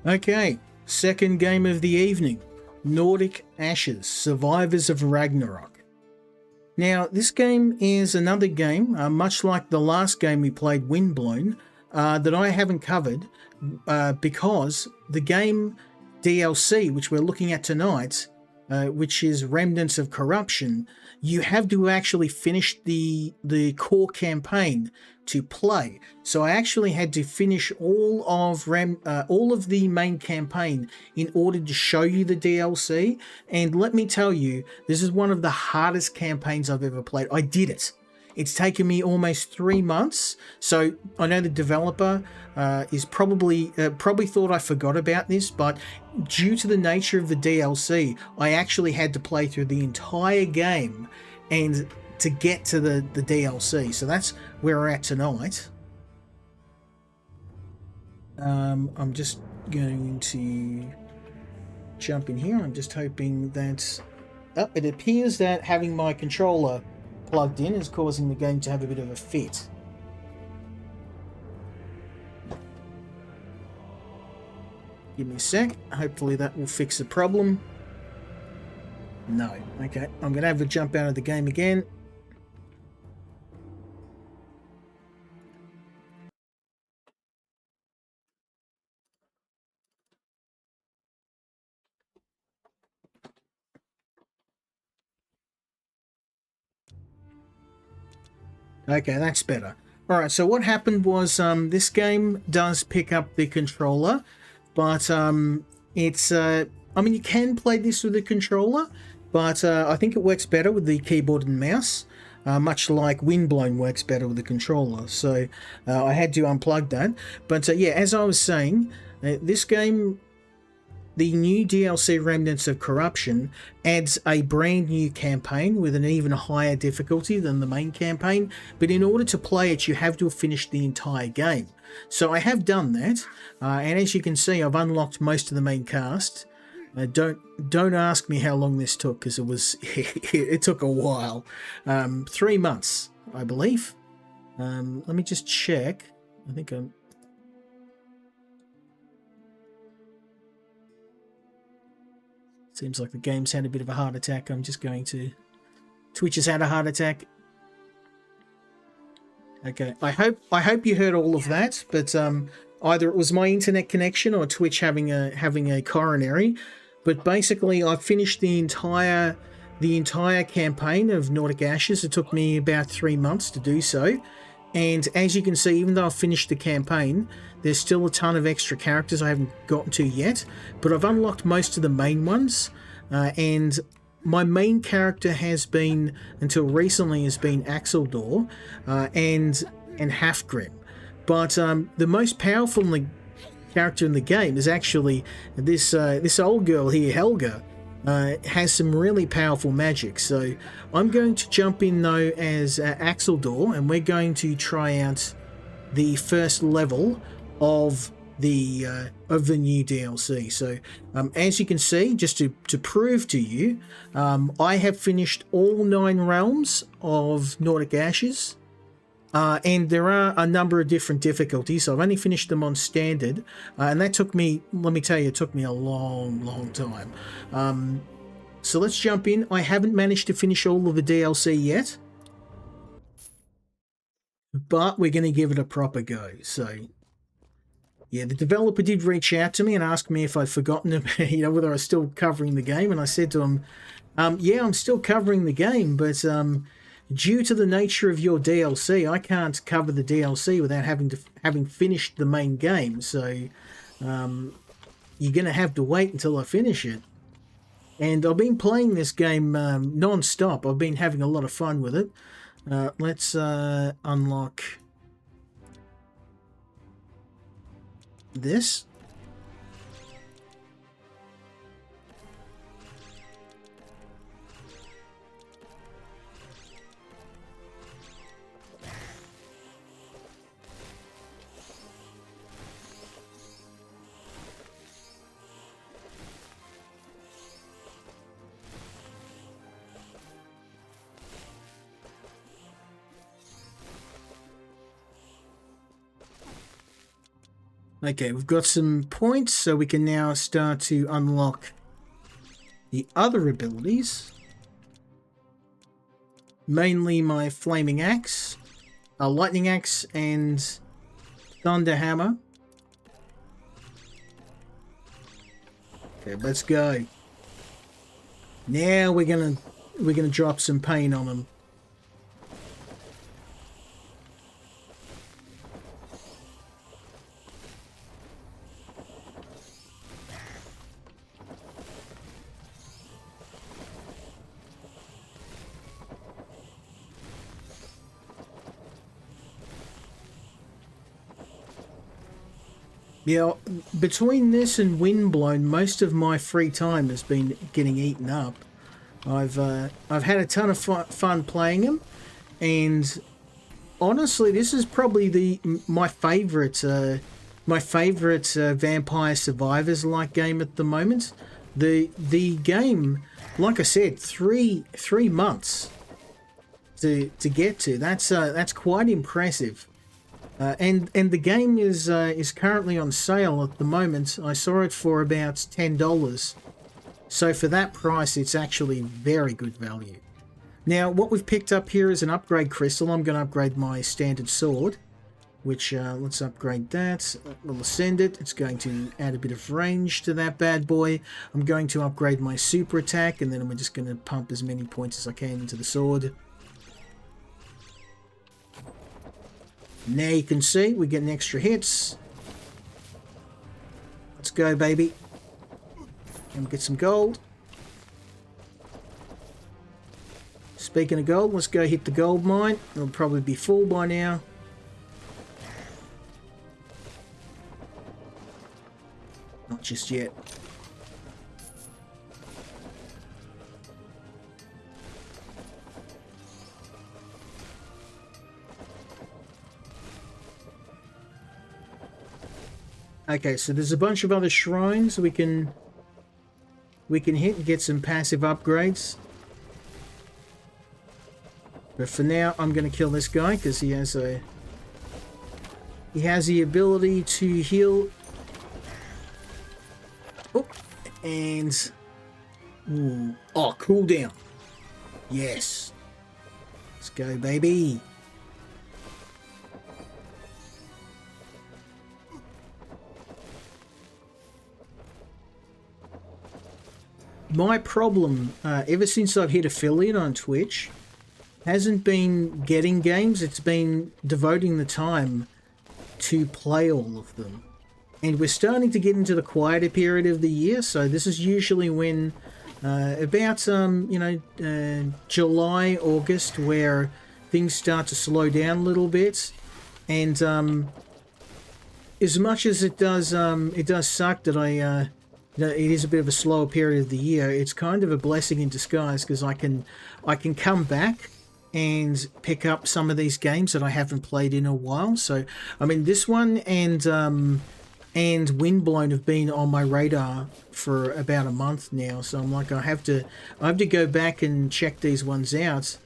Okay, second game of the evening. Nordic Ashes, Survivors of Ragnarok. Now, this game is another game, much like the last game we played, Windblown, that I haven't covered because the game DLC, which we're looking at tonight, which is Remnants of Corruption, you have to actually finish the core campaign to play. So I actually had to finish all of the main campaign in order to show you the DLC. And let me tell you, this is one of the hardest campaigns I've ever played. I did it. It's taken me almost 3 months. So I know the developer is probably thought I forgot about this, but due to the nature of the DLC, I actually had to play through the entire game and to get to the DLC. So that's where we're at tonight. I'm just going to jump in here. I'm just hoping that... Oh, it appears that having my controller plugged in is causing the game to have a bit of a fit. Give me a sec. Hopefully that will fix the problem. No. Okay. I'm going to have a jump out of the game again. Okay, that's better. Alright, so what happened was this game does pick up the controller, but it's... I mean, you can play this with the controller, but I think it works better with the keyboard and mouse, much like Windblown works better with the controller. So I had to unplug that. But yeah, as I was saying, this game... The new DLC Remnants of Corruption adds a brand new campaign with an even higher difficulty than the main campaign, but in order to play it you have to have finished the entire game. So I have done that, and as you can see I've unlocked most of the main cast. Don't ask me how long this took, because it took a while. 3 months, I believe. Let me just check. I think I'm... Seems like the game's had a bit of a heart attack. I'm just going to... Twitch has had a heart attack. Okay, I hope you heard all of that, but either it was my internet connection or Twitch having a coronary. But basically, I finished the entire campaign of Nordic Ashes. It took me about 3 months to do so. And as you can see, even though I've finished the campaign, there's still a ton of extra characters I haven't gotten to yet, but I've unlocked most of the main ones, and my main character has been, until recently, has been Axeldor and Halfgrim. But the most powerful character in the game is actually this old girl here, Helga. Has some really powerful magic. So I'm going to jump in though as Axeldor, and we're going to try out the first level of the new DLC. So as you can see, just to prove to you, I have finished all 9 realms of Nordic Ashes. And there are a number of different difficulties. So I've only finished them on standard, and that took me, let me tell you, it took me a long time. So let's jump in. I haven't managed to finish all of the DLC yet, but we're going to give it a proper go. So yeah, the developer did reach out to me and ask me if I'd forgotten about, whether I was still covering the game, and I said to him, yeah, I'm still covering the game, but due to the nature of your DLC, I can't cover the DLC without having finished the main game. So you're going to have to wait until I finish it. And I've been playing this game non-stop. I've been having a lot of fun with it. Let's unlock this. Okay, we've got some points, so we can now start to unlock the other abilities. Mainly my Flaming Axe, Lightning Axe, and Thunder Hammer. Okay, let's go. Now we're gonna drop some pain on them. Yeah, between this and Windblown, most of my free time has been getting eaten up. I've had a ton of fun playing them, and honestly, this is probably my favorite Vampire Survivors like game at the moment. The game, like I said, three months to get to. That's quite impressive. And the game is currently on sale at the moment. I saw it for about $10. So for that price, it's actually very good value. Now, what we've picked up here is an upgrade crystal. I'm going to upgrade my standard sword, which, let's upgrade that. We'll ascend it. It's going to add a bit of range to that bad boy. I'm going to upgrade my super attack, and then I'm just going to pump as many points as I can into the sword. Now you can see we're getting extra hits. Let's go, baby. And get some gold. Speaking of gold, let's go hit the gold mine. It'll probably be full by now. Not just yet. Okay, so there's a bunch of other shrines we can hit and get some passive upgrades. But for now, I'm going to kill this guy because he has the ability to heal. Oh, and ooh, oh, cooldown. Yes, let's go, baby. My problem, ever since I've hit affiliate on Twitch, hasn't been getting games, it's been devoting the time to play all of them. And we're starting to get into the quieter period of the year, so this is usually when, about, July, August, where things start to slow down a little bit. And as much as it does suck that it is a bit of a slower period of the year, it's kind of a blessing in disguise because I can come back and pick up some of these games that I haven't played in a while. So, I mean, this one and Windblown have been on my radar for about a month now. So I'm like, I have to go back and check these ones out.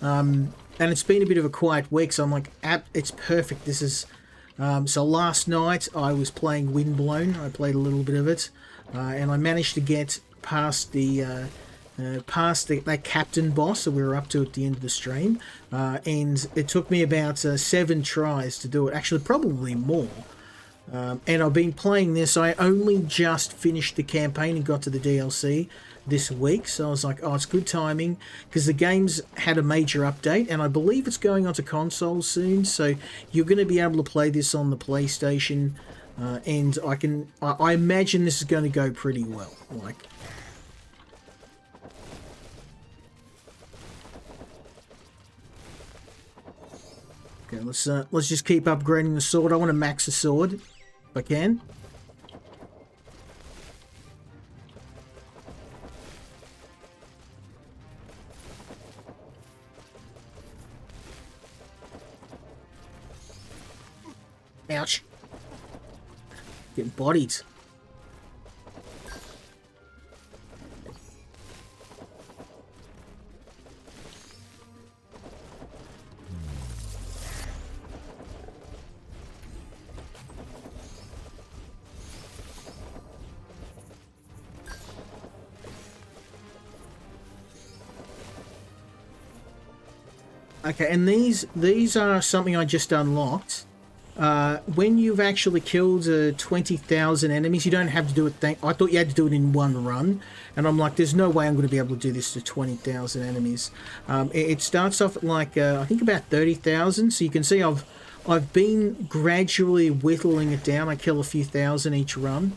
And it's been a bit of a quiet week, so I'm like, it's perfect. This is so last night I was playing Windblown. I played a little bit of it, and I managed to get past that captain boss that we were up to at the end of the stream, and it took me about 7 tries to do it. Actually, probably more. And I've been playing this. I only just finished the campaign and got to the DLC this week, so I was like, oh, it's good timing because the game's had a major update, and I believe it's going onto consoles soon, so you're going to be able to play this on the PlayStation, and I imagine this is going to go pretty well. Like, okay, let's just keep upgrading the sword. I want to max the sword if I can. Ouch. Getting bodied. Okay, and these are something I just unlocked. When you've actually killed 20,000 enemies, you don't have to do it. I thought you had to do it in one run, and I'm like, there's no way I'm going to be able to do this to 20,000 enemies. It starts off at like I think about 30,000. So you can see I've been gradually whittling it down. I kill a few thousand each run,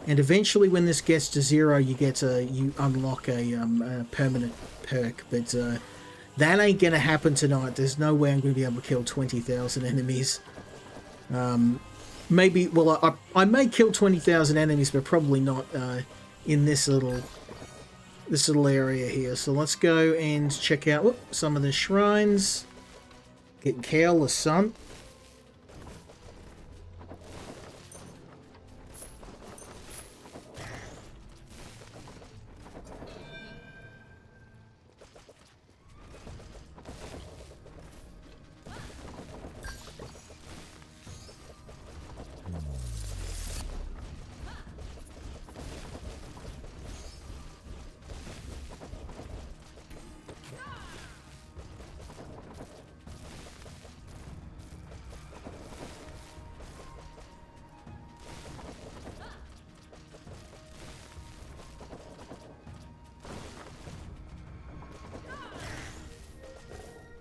and eventually, when this gets to 0, you unlock a permanent perk. But that ain't gonna happen tonight. There's no way I'm going to be able to kill 20,000 enemies. Maybe, well, I may kill 20,000 enemies, but probably not in this little area here. So let's go and check out some of the shrines. Get Kale the Sun.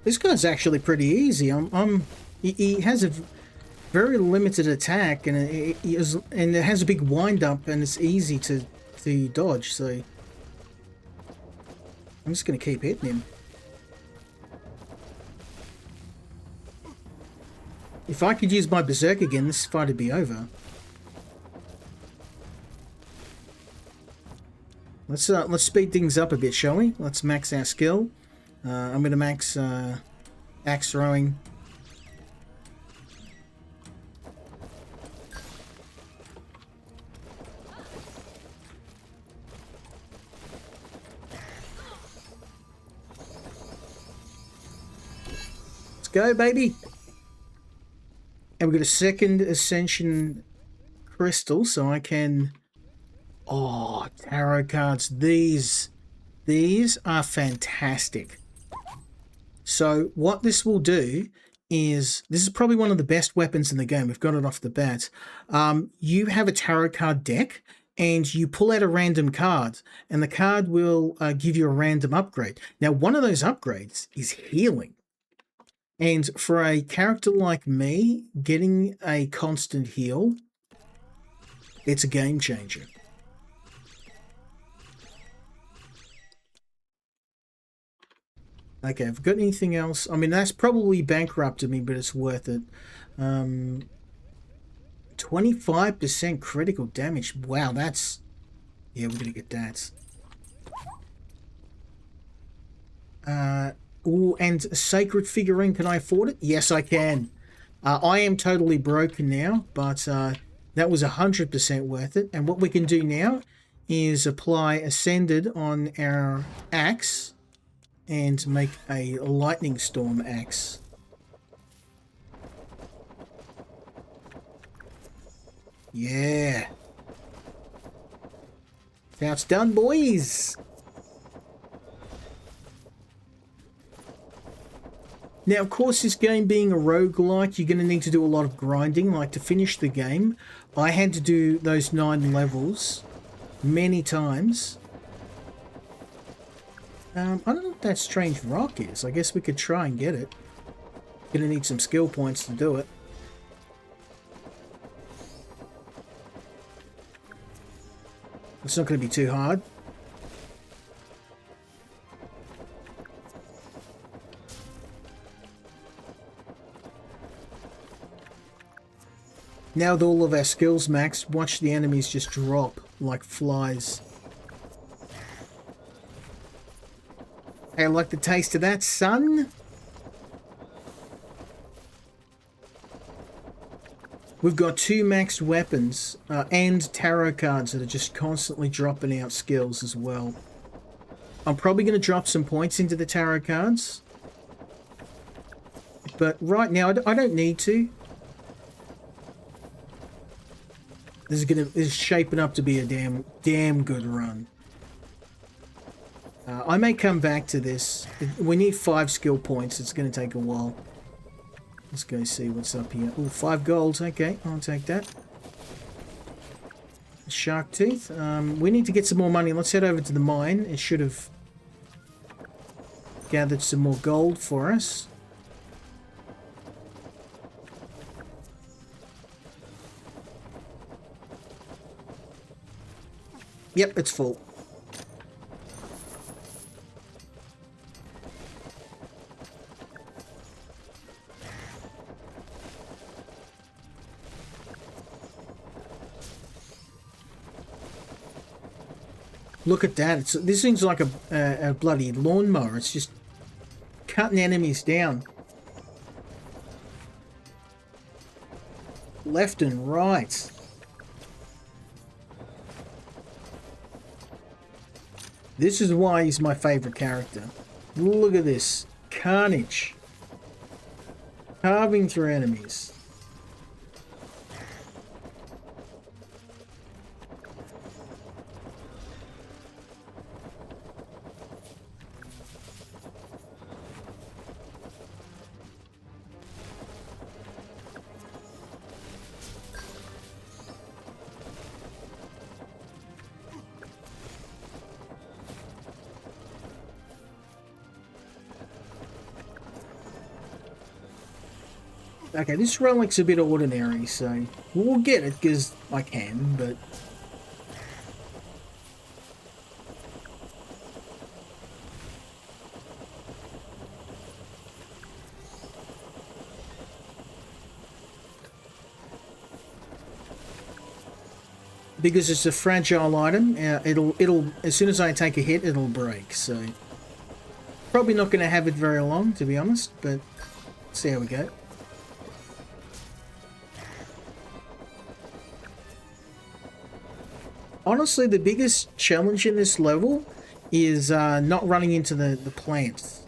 This guy's actually pretty easy. He has a very limited attack, and it has a big wind up, and it's easy to dodge. So I'm just gonna keep hitting him. If I could use my berserk again, this fight would be over. Let's speed things up a bit, shall we? Let's max our skill. I'm going to max axe throwing. Let's go, baby. And we've got a second Ascension Crystal, so I can... Oh, tarot cards. These are fantastic. So what this will do is, this is probably one of the best weapons in the game. We've got it off the bat. You have a tarot card deck, and you pull out a random card, and the card will give you a random upgrade. Now, one of those upgrades is healing. And for a character like me, getting a constant heal, it's a game changer. Okay, have I got anything else? I mean, that's probably bankrupted me, but it's worth it. 25% critical damage. Wow, that's... Yeah, we're going to get that. Oh, and a sacred figurine, can I afford it? Yes, I can. I am totally broken now, but that was 100% worth it. And what we can do now is apply Ascended on our axe and make a lightning storm axe. Yeah. Now it's done, boys. Now, of course, this game being a roguelike, you're going to need to do a lot of grinding. Like, to finish the game, I had to do those 9 levels many times. I don't know what that strange rock is. I guess we could try and get it. Gonna need some skill points to do it. It's not going to be too hard. Now with all of our skills maxed, watch the enemies just drop like flies. Hey, like the taste of that, son? We've got 2 maxed weapons and tarot cards that are just constantly dropping out skills as well. I'm probably going to drop some points into the tarot cards. But right now, I don't need to. This is shaping up to be a damn good run. I may come back to this. We need 5 skill points. It's going to take a while. Let's go see what's up here. Oh, 5 gold. Okay, I'll take that. Shark tooth. We need to get some more money. Let's head over to the mine. It should have gathered some more gold for us. Yep, it's full. Look at that. This thing's like a bloody lawnmower. It's just cutting enemies down. Left and right. This is why he's my favorite character. Look at this. Carnage. Carving through enemies. Okay, this relic's a bit ordinary, so we'll get it because I can, but... because it's a fragile item, it'll as soon as I take a hit, it'll break, so... Probably not going to have it very long, to be honest, but see how we go. Honestly, the biggest challenge in this level is not running into the plants.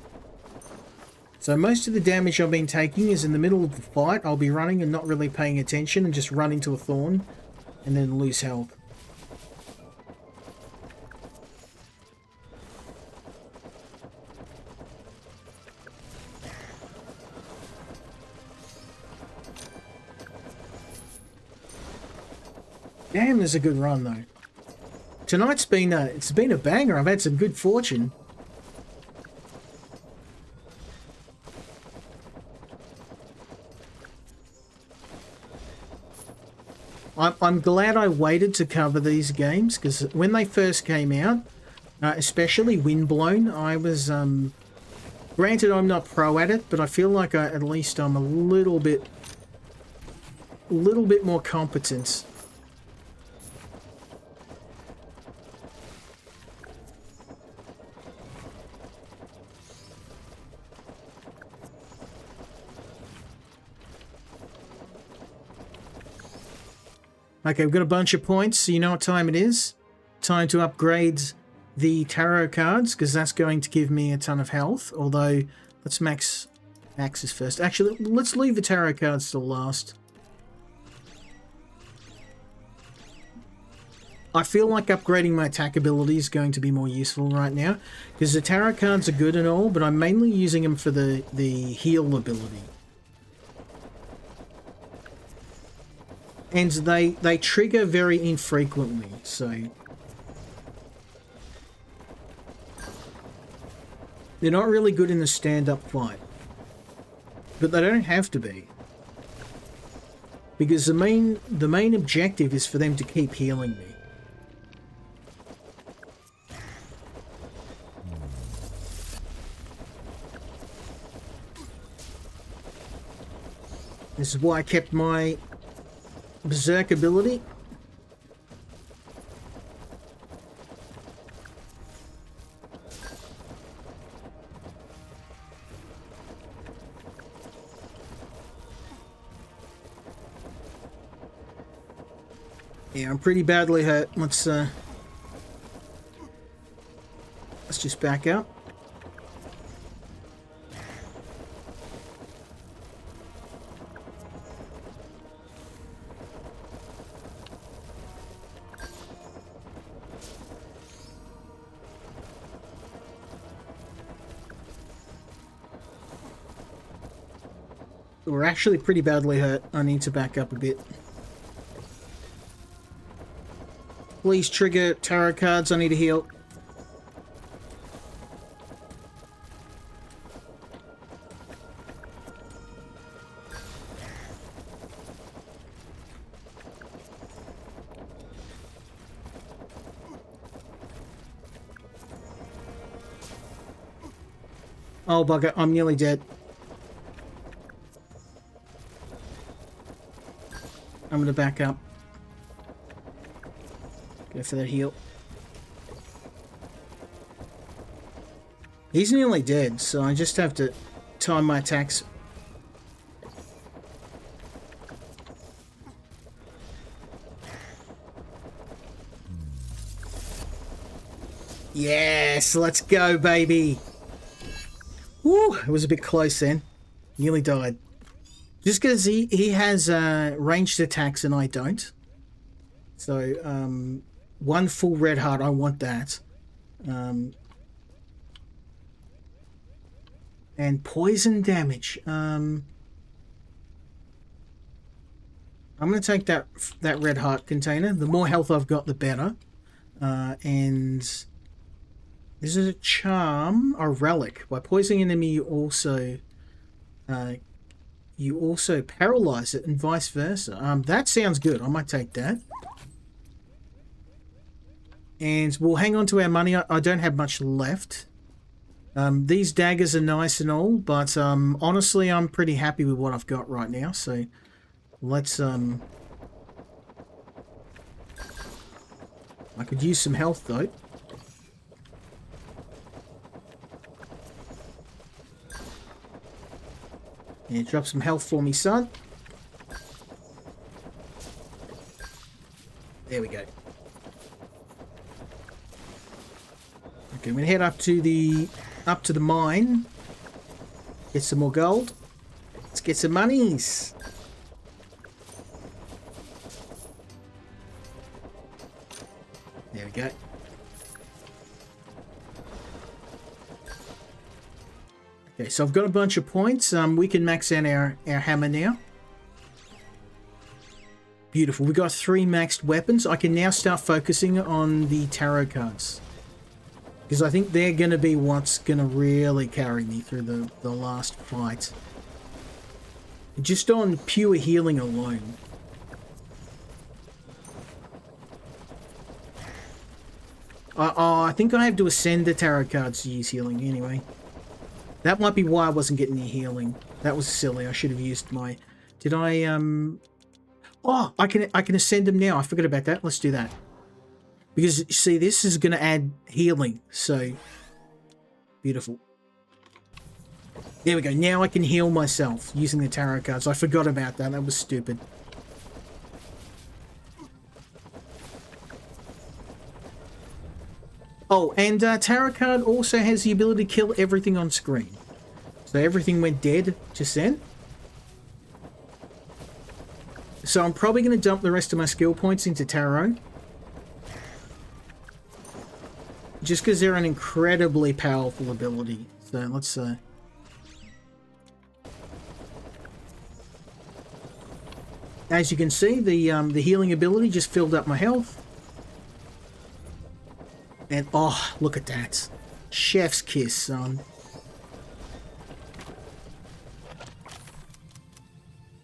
So most of the damage I've been taking is in the middle of the fight. I'll be running and not really paying attention and just run into a thorn and then lose health. Damn, there's a good run though. Tonight's been it's been a banger. I've had some good fortune. I'm glad I waited to cover these games because when they first came out, especially Windblown, I was granted I'm not pro at it, but I feel like at least I'm a little bit more competent. Okay, we've got a bunch of points, so you know what time it is. Time to upgrade the tarot cards, because that's going to give me a ton of health. Although, let's max axes first. Actually, let's leave the tarot cards till last. I feel like upgrading my attack ability is going to be more useful right now, because the tarot cards are good and all, but I'm mainly using them for the heal ability. And they trigger very infrequently, so... They're not really good in the stand-up fight. But they don't have to be. Because the main objective is for them to keep healing me. This is why I kept my Berserk ability. Yeah, I'm pretty badly hurt. Let's just back up. We're actually pretty badly hurt. I need to back up a bit. Please trigger tarot cards. I need to heal. Oh, bugger. I'm nearly dead. I'm going to back up. Go for that heal. He's nearly dead, so I just have to time my attacks. Yes, let's go, baby. Woo, it was a bit close then. Nearly died. Just because he has ranged attacks and I don't. So, one full red heart, I want that. And poison damage. I'm going to take that red heart container. The more health I've got, the better. And this is a charm, a relic. By poisoning an enemy, you also paralyze it, and vice versa. That sounds good. I might take that. And we'll hang on to our money. I don't have much left. These daggers are nice and all, but honestly, I'm pretty happy with what I've got right now. So let's... I could use some health, though. Yeah, drop some health for me, son. There we go. Okay, I'm gonna head up to the mine. Get some more gold. Let's get some monies. There we go. Okay, so I've got a bunch of points. We can max out our hammer now. Beautiful. We've got 3 maxed weapons. I can now start focusing on the tarot cards. Because I think they're going to be what's going to really carry me through the last fight. Just on pure healing alone. I think I have to ascend the tarot cards to use healing anyway. That might be why I wasn't getting any healing. That was silly. I should have used my... Did I, Oh, I can ascend them now. I forgot about that. Let's do that. Because, see, this is going to add healing. So, beautiful. There we go. Now I can heal myself using the tarot cards. I forgot about that. That was stupid. Oh, and tarot card also has the ability to kill everything on screen. So everything went dead just then. So I'm probably going to dump the rest of my skill points into tarot. Just because they're an incredibly powerful ability. So let's... As you can see, the healing ability just filled up my health. And, oh, look at that. Chef's kiss, son.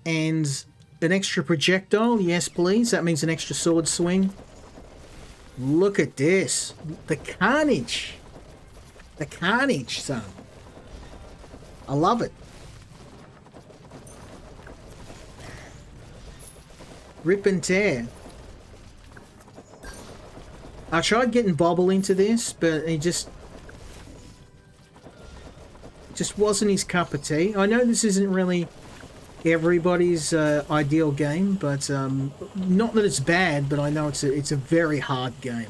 And an extra projectile. Yes, please. That means an extra sword swing. Look at this. The carnage. The carnage, son. I love it. Rip and tear. I tried getting Bobble into this, but he just wasn't his cup of tea. I know this isn't really everybody's ideal game, but not that it's bad, but I know it's a very hard game.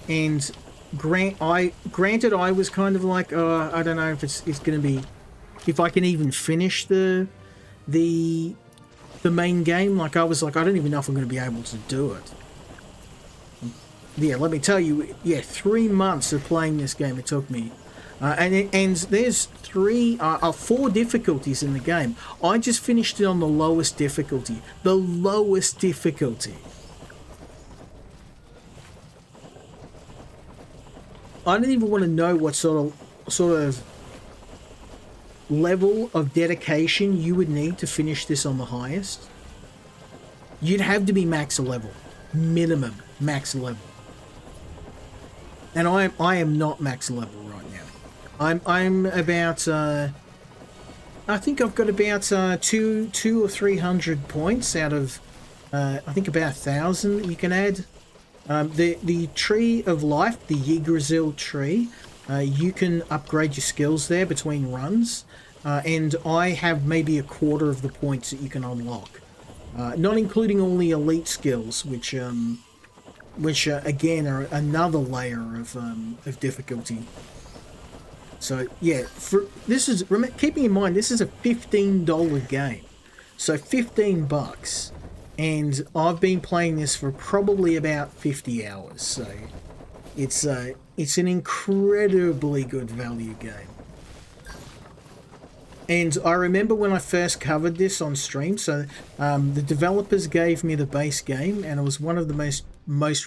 And granted, I was kind of like, I don't know if it's going to be, if I can even finish the main game. Like I was like, I don't even know if I'm going to be able to do it. Yeah, let me tell you, yeah, 3 months of playing this game it took me. And there's four difficulties in the game. I just finished it on the lowest difficulty. The lowest difficulty. I don't even want to know what sort of level of dedication you would need to finish this on the highest. You'd have to be max level, minimum max level. And I am not max level right now. I'm about I think I've got about two or 300 points out of I think about 1,000 that you can add. The Tree of Life, the Yggdrasil tree, you can upgrade your skills there between runs, and I have maybe a quarter of the points that you can unlock, not including all the elite skills, which again are another layer of difficulty. So yeah, keeping in mind this is a $15 game, so $15. And I've been playing this for probably about 50 hours, so it's an incredibly good value game. And I remember when I first covered this on stream, so the developers gave me the base game, and it was one of the most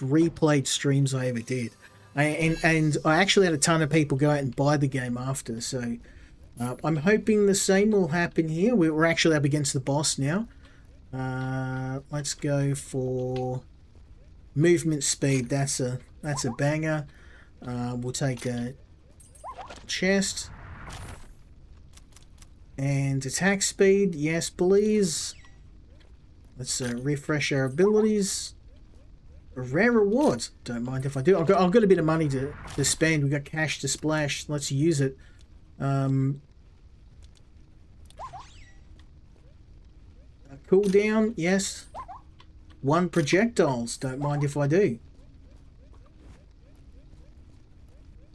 replayed streams I ever did. And I actually had a ton of people go out and buy the game after, so I'm hoping the same will happen here. We're actually up against the boss now. Let's go for movement speed. That's a banger. We'll take a chest and attack speed. Yes, please. Let's refresh our abilities. Rare rewards. Don't mind if I do. I've got a bit of money to spend. We've got cash to splash. Let's use it. Cooldown, yes. 1 projectiles, don't mind if I do.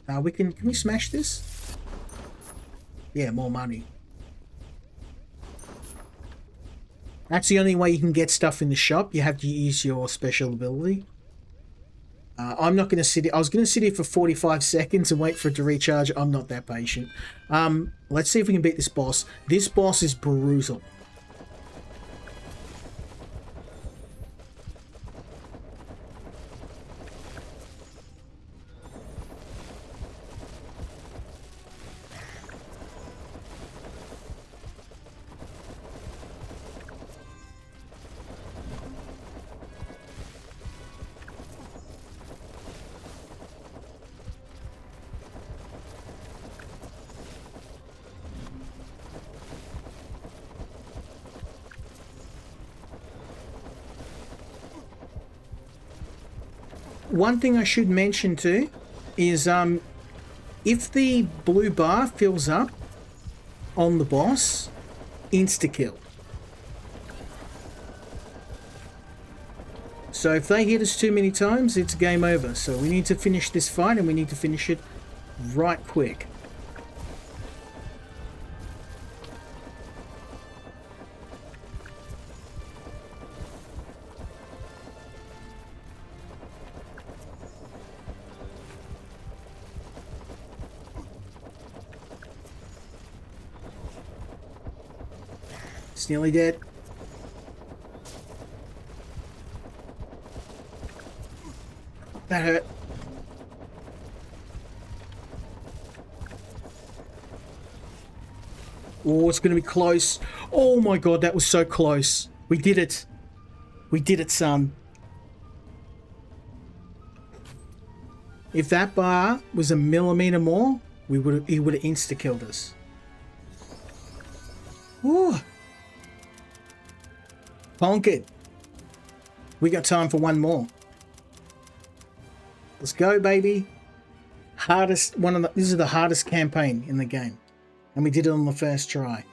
Can we smash this? Yeah, more money. That's the only way you can get stuff in the shop. You have to use your special ability. I'm not going to sit here. I was going to sit here for 45 seconds and wait for it to recharge. I'm not that patient. Let's see if we can beat this boss. This boss is brutal. One thing I should mention too is if the blue bar fills up on the boss, insta-kill. So if they hit us too many times, it's game over. So we need to finish this fight, and we need to finish it right quick. It's nearly dead. That hurt. Oh, it's going to be close. Oh my god, that was so close. We did it. We did it, son. If that bar was a millimeter more, he would have insta-killed us. Ooh. Conquered. We got time for one more. Let's go, baby. This is the hardest campaign in the game. And we did it on the first try.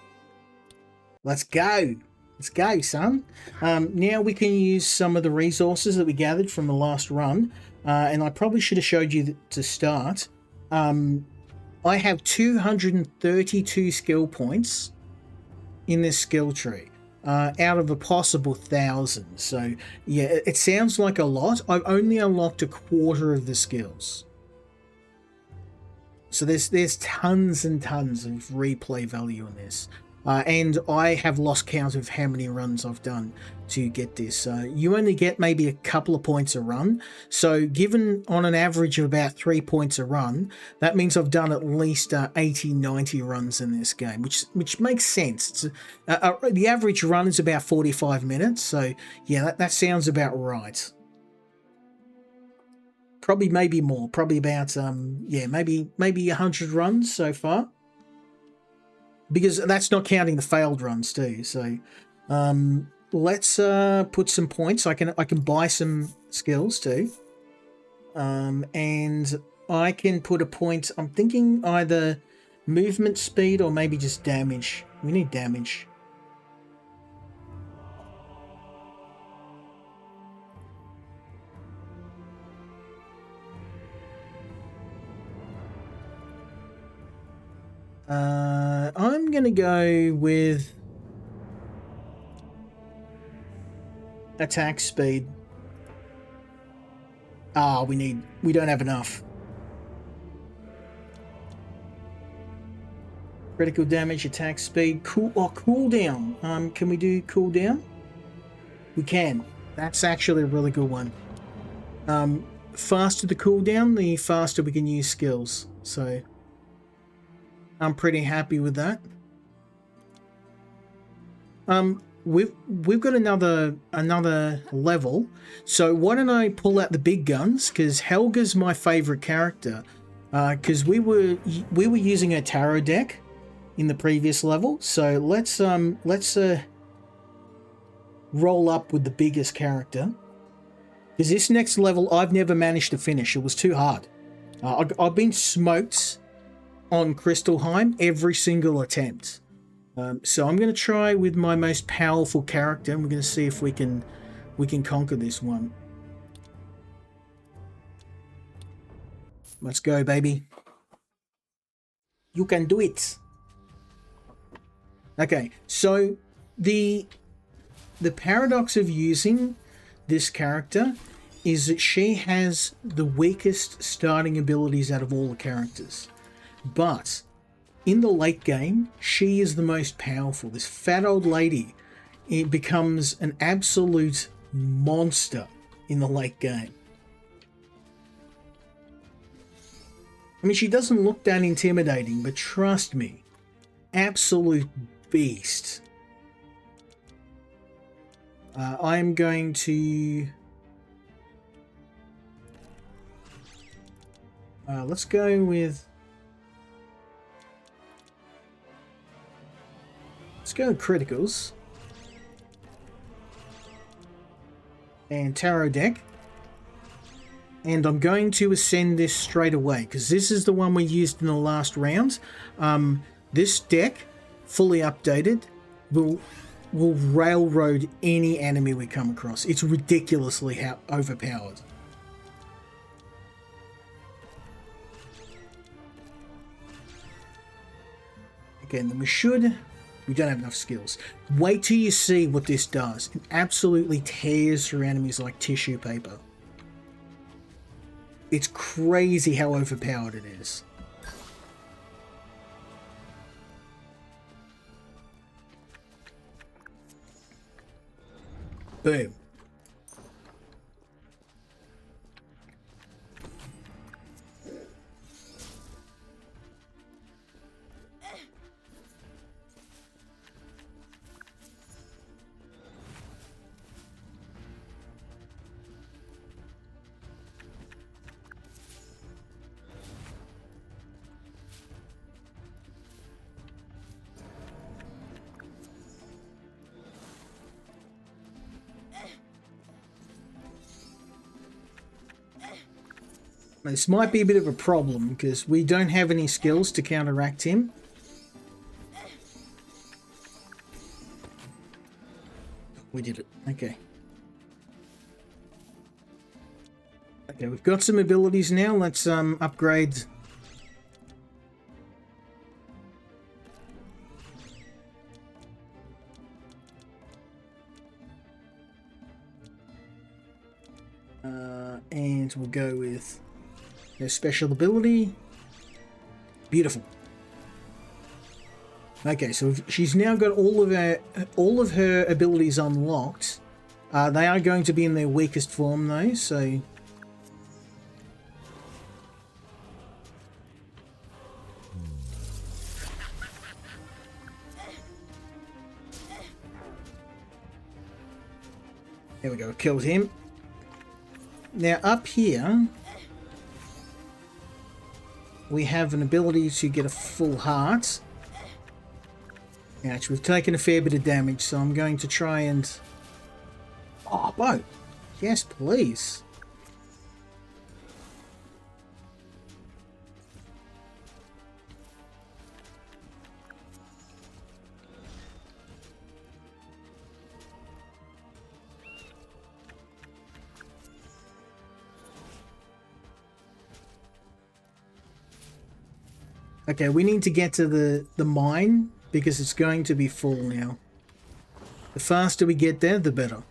Let's go. Let's go, son. Now we can use some of the resources that we gathered from the last run. And I probably should have showed you to start. I have 232 skill points in this skill tree. Out of a possible 1,000. So yeah, it sounds like a lot. I've only unlocked a quarter of the skills. So there's tons and tons of replay value in this. And I have lost count of how many runs I've done to get this. You only get maybe a couple of points a run. So given on an average of about 3 points a run, that means I've done at least 80, 90 runs in this game, which makes sense. The average run is about 45 minutes. So yeah, that sounds about right. Probably maybe more. Probably about maybe 100 runs so far. Because that's not counting the failed runs too. So let's put some points. I can buy some skills too. And I can put a point. I'm thinking either movement speed or maybe just damage. We need damage. I'm gonna go with attack speed. We don't have enough. Critical damage, attack speed, cooldown. Can we do cooldown? We can. That's actually a really good one. Faster the cooldown, the faster we can use skills. So I'm pretty happy with that. We've got another level. So why don't I pull out the big guns? Because Helga's my favorite character. Because we were using a tarot deck in the previous level. So let's roll up with the biggest character. Because this next level I've never managed to finish. It was too hard. I've been smoked on Crystalheim every single attempt. So I'm going to try with my most powerful character, and we're going to see if we can conquer this one. Let's go, baby. You can do it. Okay, so the paradox of using this character is that she has the weakest starting abilities out of all the characters. But in the late game, she is the most powerful. This fat old lady, it becomes an absolute monster in the late game. I mean, she doesn't look that intimidating, but trust me, absolute beast. I'm going to... let's go with... Let's go with criticals. And tarot deck. And I'm going to ascend this straight away, because this is the one we used in the last round. This deck, fully updated, will railroad any enemy we come across. It's ridiculously overpowered. Again, then we don't have enough skills. Wait till you see what this does. It absolutely tears through enemies like tissue paper. It's crazy how overpowered it is. Boom. This might be a bit of a problem because we don't have any skills to counteract him. We did it. Okay. Okay, we've got some abilities now. Let's upgrade. And we'll go with their special ability. Beautiful. Okay, so she's now got all of her abilities unlocked. They are going to be in their weakest form though, so there we go, killed him. Now up here we have an ability to get a full heart. Ouch, we've taken a fair bit of damage, so I'm going to try and... Oh, boat. Yes, please. Okay, we need to get to the mine because it's going to be full now. The faster we get there, the better.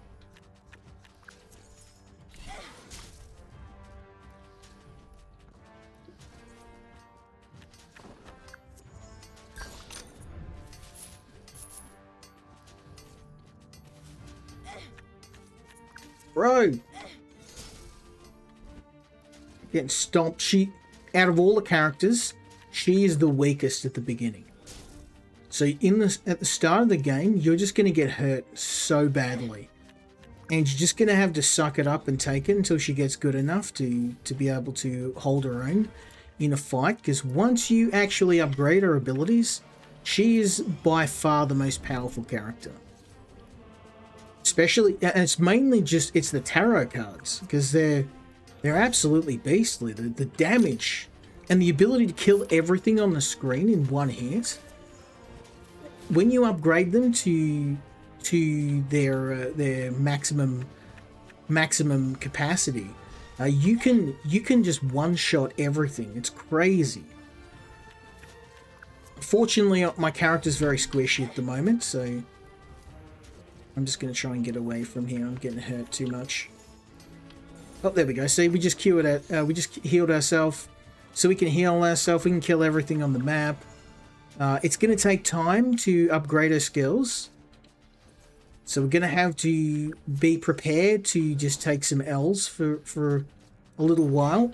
Bro! Getting stomped. Out of all the characters, she is the weakest at the beginning. So at the start of the game, you're just going to get hurt so badly. And you're just going to have to suck it up and take it until she gets good enough to be able to hold her own in a fight. Because once you actually upgrade her abilities, she is by far the most powerful character. Especially, and it's mainly just, it's the tarot cards. Because they're absolutely beastly. The damage and the ability to kill everything on the screen in one hit. When you upgrade them to their maximum capacity, you can just one-shot everything. It's crazy. Fortunately, my character's very squishy at the moment, so I'm just going to try and get away from here. I'm getting hurt too much. Oh, there we go. See, we just cured it. We just healed ourselves. So we can heal ourselves. We can kill everything on the map. It's going to take time to upgrade our skills. So we're going to have to be prepared to just take some L's for a little while.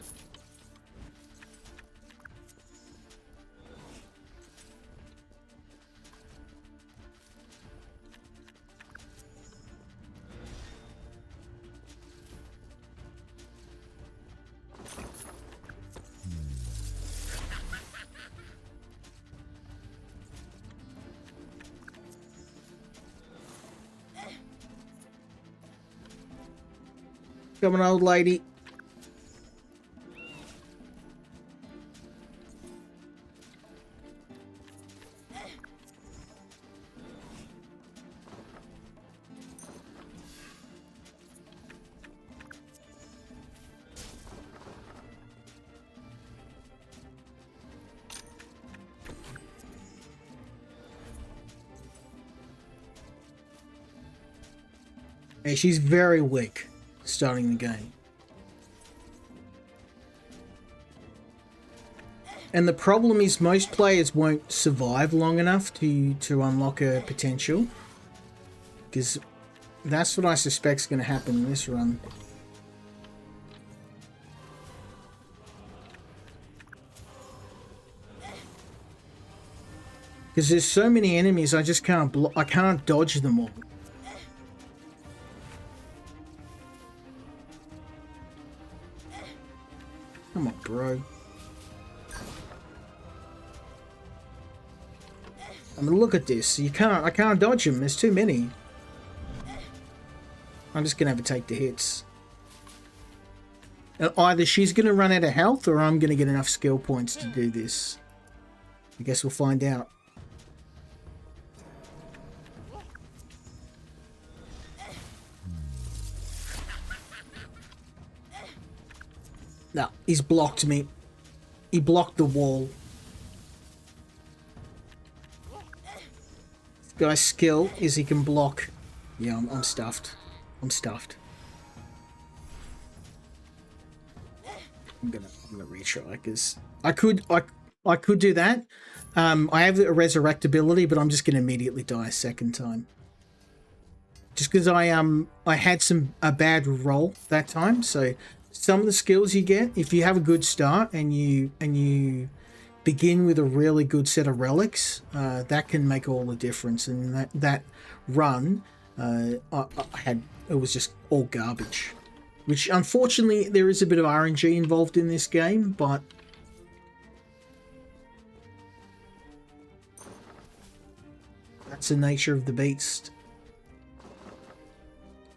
Come on, old lady. Hey, she's very weak starting the game. And the problem is most players won't survive long enough to unlock her potential. Because that's what I suspect is going to happen in this run. Because there's so many enemies, I just can't I can't dodge them all. Come on, bro. I mean, look at this. I can't dodge them. There's too many. I'm just gonna have to take the hits. And either she's gonna run out of health, or I'm gonna get enough skill points to do this. I guess we'll find out. No, he's blocked me. He blocked the wall. This guy's skill is he can block. Yeah, I'm stuffed. I'm stuffed. I'm gonna retry because I I could do that. I have a resurrect ability, but I'm just going to immediately die a second time. Just because I had a bad roll that time. So some of the skills you get, if you have a good start and you begin with a really good set of relics, that can make all the difference. And that run, I had, it was just all garbage. Which unfortunately there is a bit of RNG involved in this game, but that's the nature of the beast.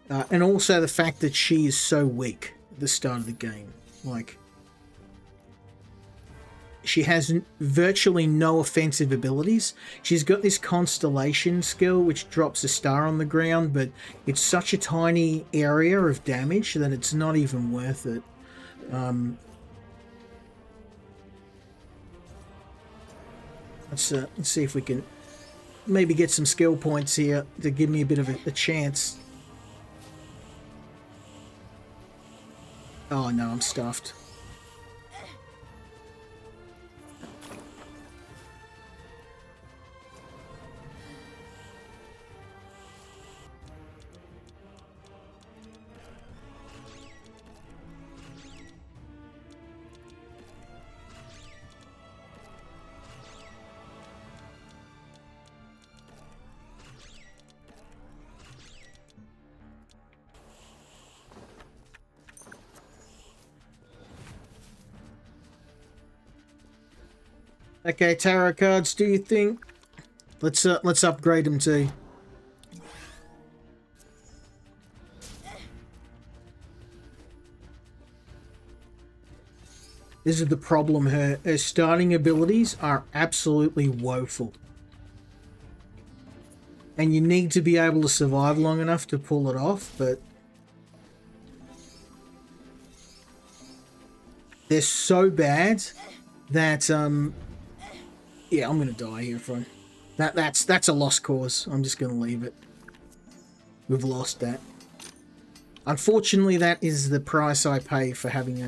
And also the fact that she is so weak at the start of the game. Like, she has virtually no offensive abilities. She's got this constellation skill, which drops a star on the ground, but it's such a tiny area of damage that it's not even worth it. Let's see if we can maybe get some skill points here to give me a bit of a chance. Oh no, I'm stuffed. Okay, tarot cards, do you think? Let's upgrade them too. This is the problem. Her starting abilities are absolutely woeful. And you need to be able to survive long enough to pull it off, but they're so bad that yeah, I'm gonna die here, friend. That's a lost cause. I'm just gonna leave it. We've lost that. Unfortunately, that is the price I pay for having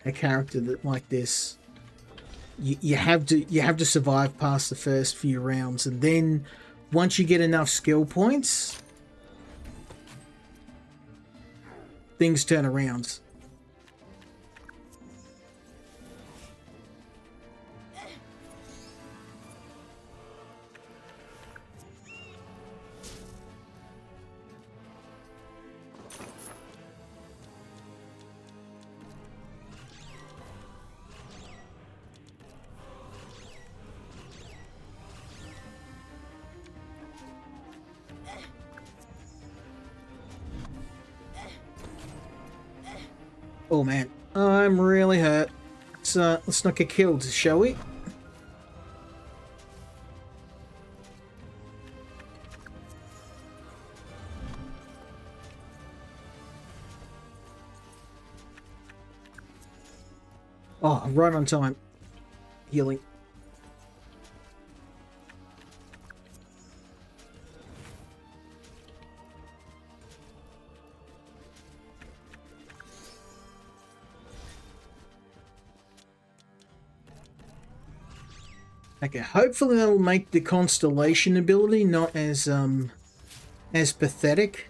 a character that like this. You have to survive past the first few rounds, and then once you get enough skill points, things turn around. Oh man, I'm really hurt. Let's not get killed, shall we? Oh, right on time. Healing. Okay, hopefully that'll make the constellation ability not as pathetic.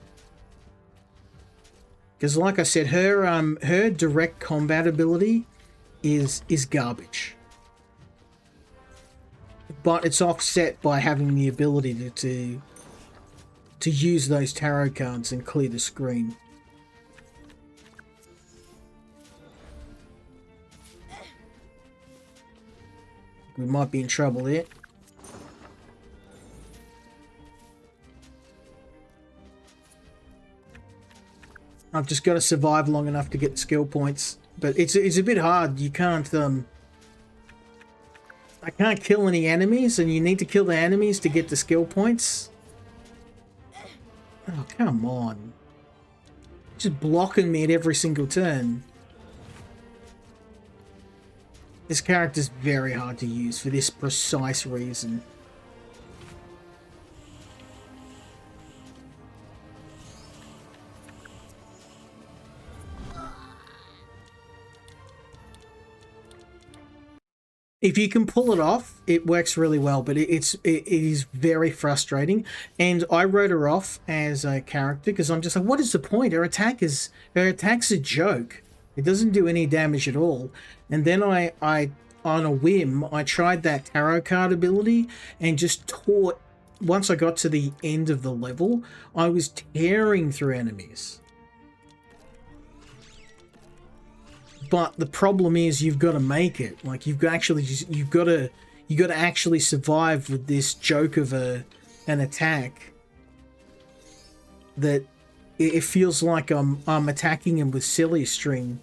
Because like I said, her direct combat ability is garbage. But it's offset by having the ability to use those tarot cards and clear the screen. We might be in trouble here. I've just got to survive long enough to get the skill points. But it's a bit hard. You can't I can't kill any enemies, and you need to kill the enemies to get the skill points. Oh, come on. Just blocking me at every single turn. This character's very hard to use for this precise reason. If you can pull it off, it works really well, but it is very frustrating. And I wrote her off as a character because I'm just like, what is the point? Her attack's a joke. It doesn't do any damage at all. And then I on a whim, I tried that tarot card ability and just tore. Once I got to the end of the level, I was tearing through enemies. But the problem is you've got to make it. Like you've got to actually survive with this joke of an attack that it feels like I'm attacking him with silly string.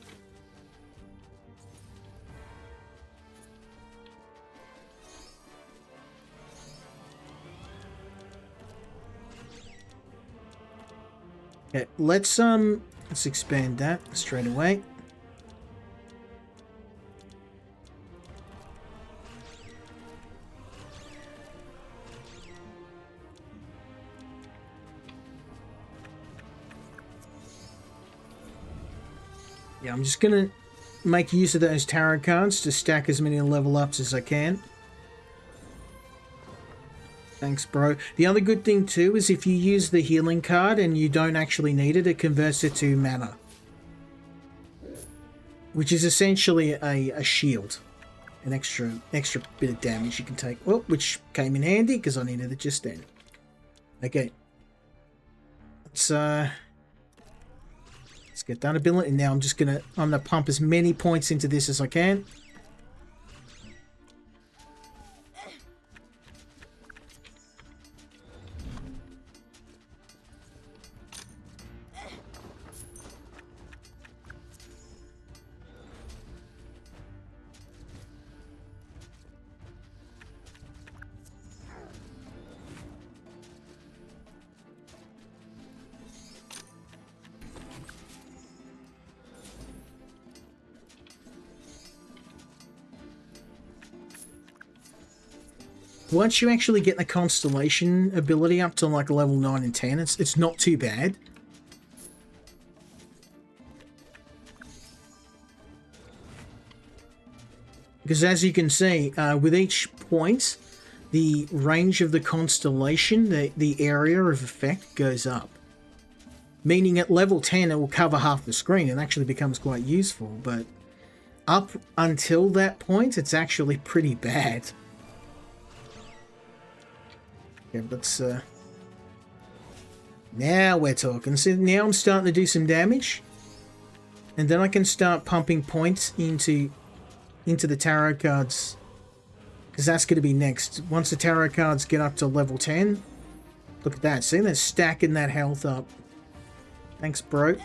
Okay, let's expand that straight away. Yeah, I'm just gonna make use of those tarot cards to stack as many level ups as I can. Thanks, bro. The other good thing too is if you use the healing card and you don't actually need it, it converts it to mana, which is essentially a shield, an extra bit of damage you can take. Well, which came in handy because I needed it just then. Okay, let's get that ability. Now I'm gonna pump as many points into this as I can. Once you actually get the constellation ability up to like level 9 and 10, it's not too bad. Because as you can see, with each point, the range of the constellation, the area of effect goes up. Meaning at level 10 it will cover half the screen and actually becomes quite useful, but up until that point it's actually pretty bad. Yeah, let's now we're talking. So now I'm starting to do some damage. And then I can start pumping points into the tarot cards. Because that's going to be next. Once the tarot cards get up to level 10. Look at that. See, they're stacking that health up. Thanks, bro.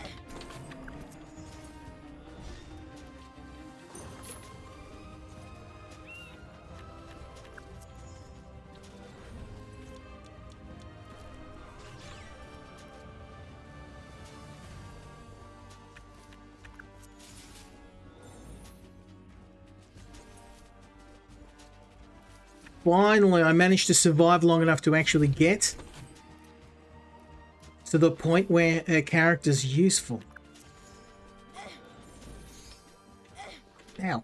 Finally, I managed to survive long enough to actually get to the point where her character's useful. Ow.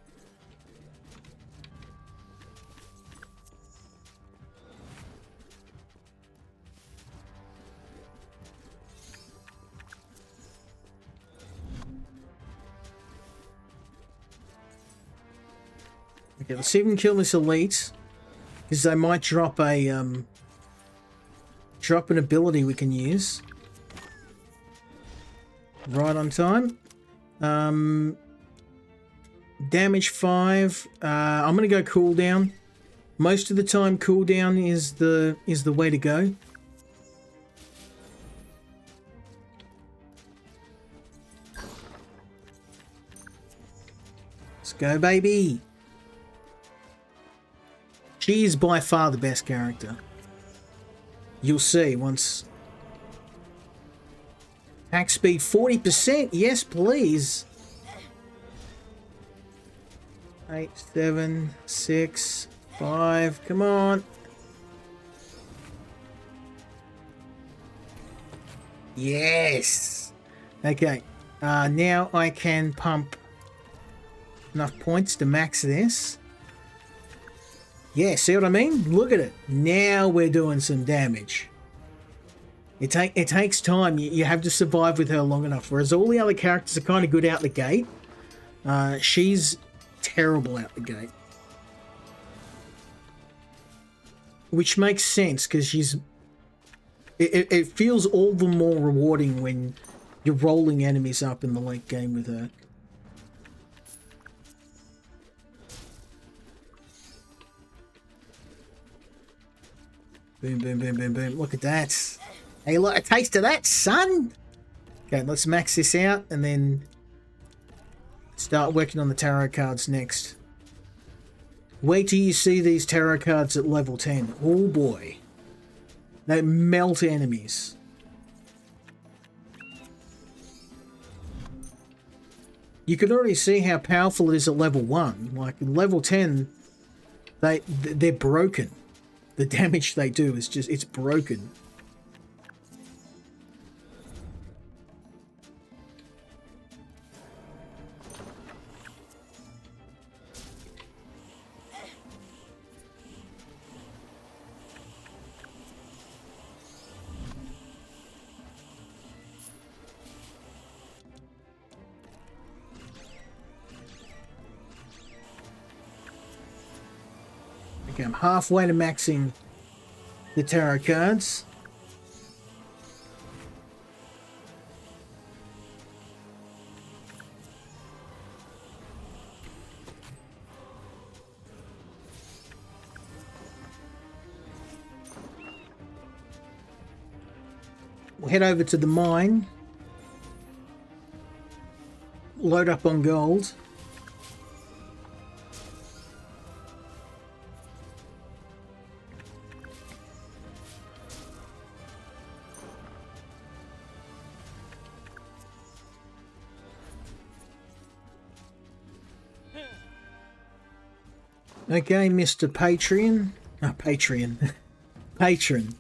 Okay, let's see if we can kill this elite. Because they might drop an ability we can use. Right on time. Damage 5. I'm gonna go cooldown. Most of the time cooldown is the way to go. Let's go, baby. She is by far the best character. You'll see once. Attack speed 40%. Yes, please. 8, 7, 6, 5. Come on. Yes. Okay. Now I can pump enough points to max this. Yeah, see what I mean? Look at it. Now we're doing some damage. It takes time. You have to survive with her long enough. Whereas all the other characters are kind of good out the gate. She's terrible out the gate. Which makes sense, because she's... It feels all the more rewarding when you're rolling enemies up in the late game with her. Boom, boom, boom, boom, boom. Look at that. Hey, look, a taste of that, son! Okay, let's max this out and then start working on the tarot cards next. Wait till you see these tarot cards at level 10. Oh boy. They melt enemies. You can already see how powerful it is at level 1. Like, level 10, they're broken. The damage they do is just, it's broken. Okay, I'm halfway to maxing the tarot cards. We'll head over to the mine. Load up on gold. Okay, Mr. Patreon. Oh, Patreon. Patron.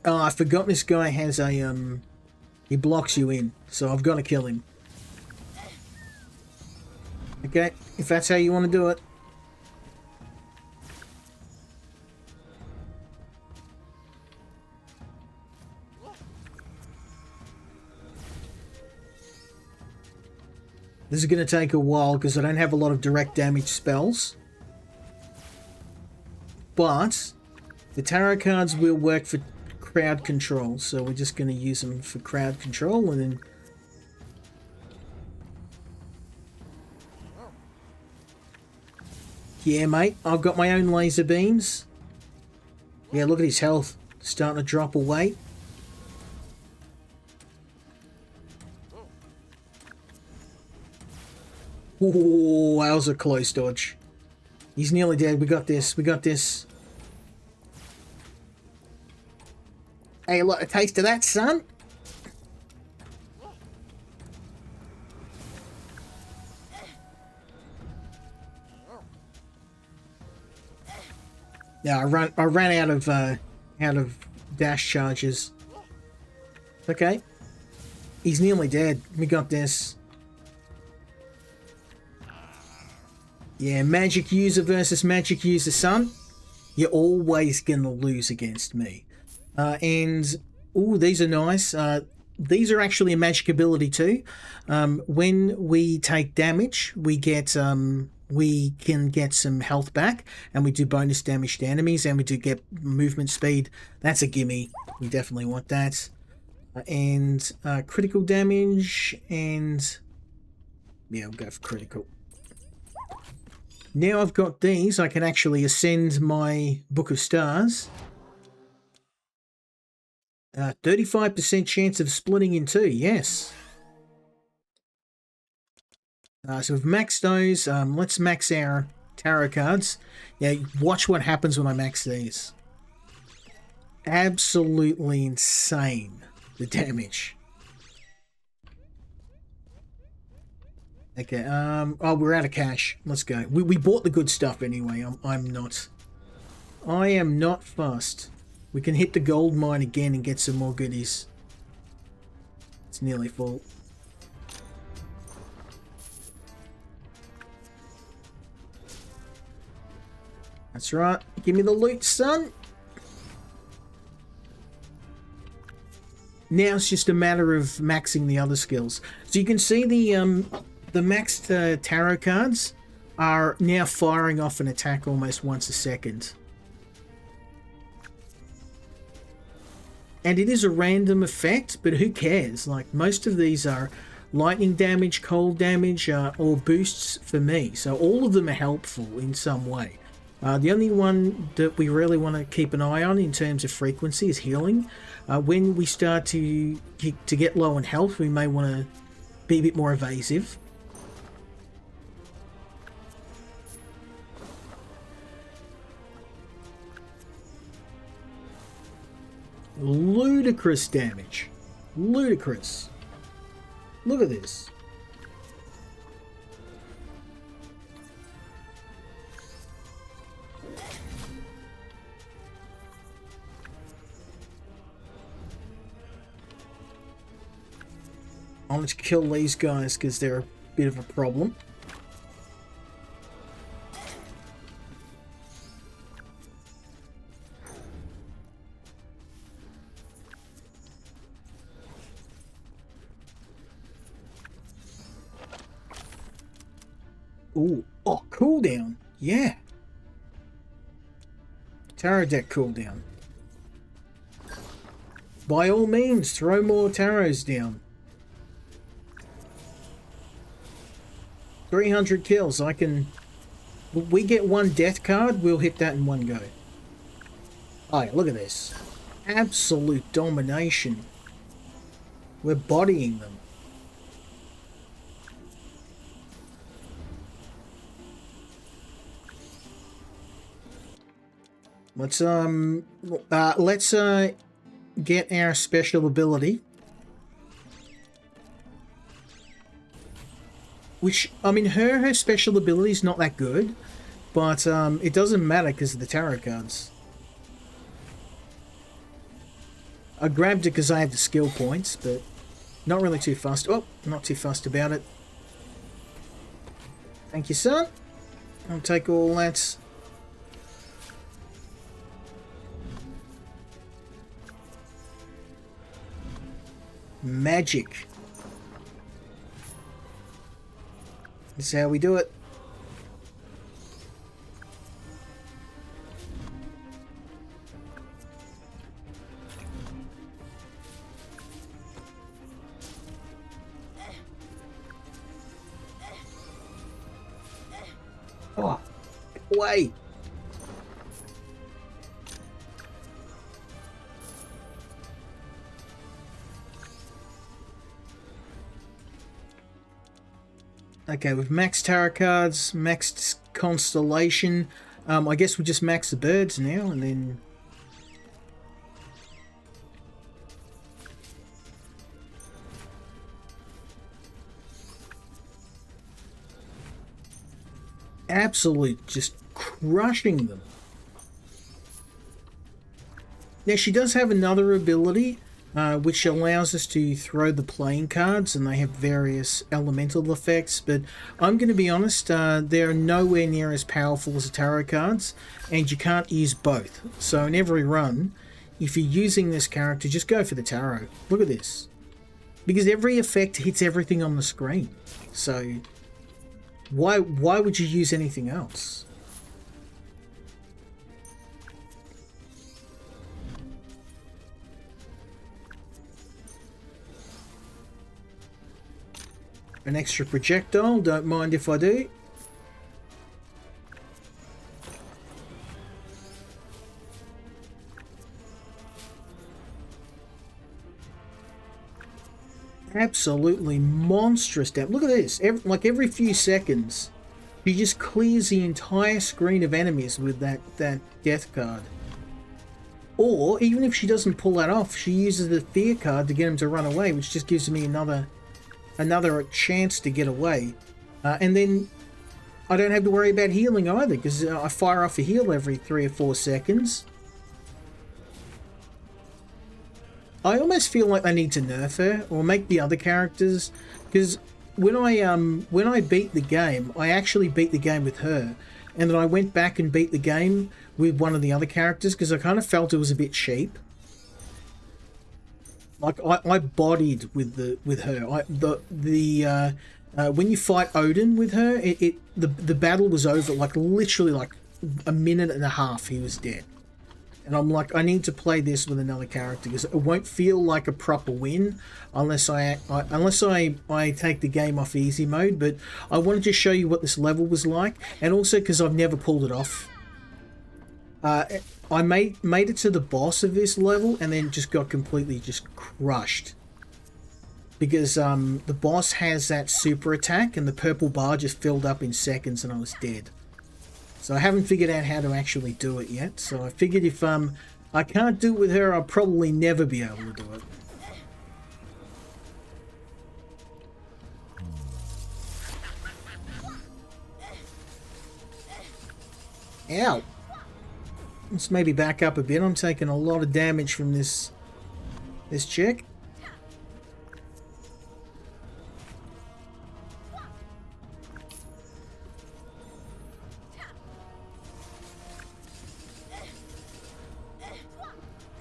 Oh, I forgot this guy has a, he blocks you in, so I've got to kill him. Okay, if that's how you want to do it. This is going to take a while because I don't have a lot of direct damage spells. But the tarot cards will work for crowd control, so we're just going to use them for crowd control and then... Yeah, mate, I've got my own laser beams. Yeah, look at his health. Starting to drop away. Oh, that was a close dodge. He's nearly dead. We got this. We got this. Hey, look, a taste of that, son. Yeah, I ran out of dash charges. Okay. He's nearly dead. We got this. Yeah, magic user versus magic user, son. You're always gonna lose against me. And oh, these are nice. These are actually a magic ability too. When we take damage, we can get some health back, and we do bonus damage to enemies, and we do get movement speed. That's a gimme. We definitely want that. And critical damage, and yeah, we'll go for critical. Now I've got these, I can actually ascend my Book of Stars. 35% chance of splitting in two, yes. So we've maxed those. Let's max our tarot cards. Yeah, watch what happens when I max these. Absolutely insane, the damage. Okay, oh, we're out of cash. Let's go. We bought the good stuff anyway. I am not fussed. We can hit the gold mine again and get some more goodies. It's nearly full. That's right. Give me the loot, son. Now it's just a matter of maxing the other skills. So you can see the maxed tarot cards are now firing off an attack almost once a second. And it is a random effect, but who cares? Like, most of these are lightning damage, cold damage, or boosts for me. So all of them are helpful in some way. The only one that we really want to keep an eye on in terms of frequency is healing. When we start to get low on health, we may want to be a bit more evasive. Ludicrous damage. Ludicrous. Look at this. I'm going to kill these guys because they're a bit of a problem. Ooh, oh, cooldown. Yeah. Tarot deck cooldown. By all means, throw more tarots down. 300 kills. I can... We get one death card, we'll hit that in one go. Oh, yeah, look at this. Absolute domination. We're bodying them. Let's get our special ability. Which, I mean, her special ability is not that good, but it doesn't matter because of the tarot cards. I grabbed it because I have the skill points, but not really too fussed. Oh, not too fussed about it. Thank you, son. I'll take all that. Magic. This is how we do it. Oh, away. Okay, we've maxed tarot cards, maxed constellation. I guess we just max the birds now, and then... Absolute, just crushing them. Now, she does have another ability, which allows us to throw the playing cards, and they have various elemental effects, but I'm going to be honest, they're nowhere near as powerful as the tarot cards, and you can't use both. So in every run, if you're using this character, just go for the tarot. Look at this. Because every effect hits everything on the screen. So why would you use anything else? An extra projectile, don't mind if I do. Absolutely monstrous damage. Look at this. Every few seconds, she just clears the entire screen of enemies with that death card. Or, even if she doesn't pull that off, she uses the fear card to get him to run away, which just gives me another chance to get away, and then I don't have to worry about healing either, because I fire off a heal every 3 or 4 seconds. I almost feel like they need to nerf her or make the other characters, because when I beat the game, I actually beat the game with her, and then I went back and beat the game with one of the other characters because I kind of felt it was a bit cheap. Like I bodied with her. When you fight Odin with her, the battle was over like literally like a minute and a half. He was dead, and I'm like, I need to play this with another character because it won't feel like a proper win unless I take the game off easy mode. But I wanted to show you what this level was like, and also because I've never pulled it off. I made it to the boss of this level and then just got completely just crushed. Because the boss has that super attack and the purple bar just filled up in seconds and I was dead. So I haven't figured out how to actually do it yet. So I figured if I can't do it with her, I'll probably never be able to do it. Ow! Let's maybe back up a bit. I'm taking a lot of damage from this chick.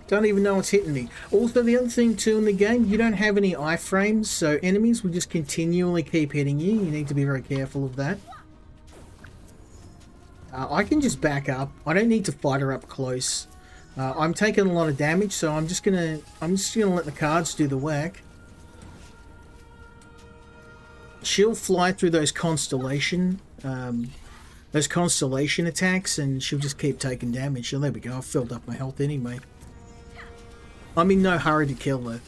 Don't even know what's hitting me. Also, the other thing too in the game, you don't have any iframes, so enemies will just continually keep hitting you. You need to be very careful of that. I can just back up. I don't need to fight her up close. I'm taking a lot of damage, so I'm just gonna let the cards do the work. She'll fly through those constellation attacks, and she'll just keep taking damage. So there we go. I've filled up my health anyway. I'm in no hurry to kill her.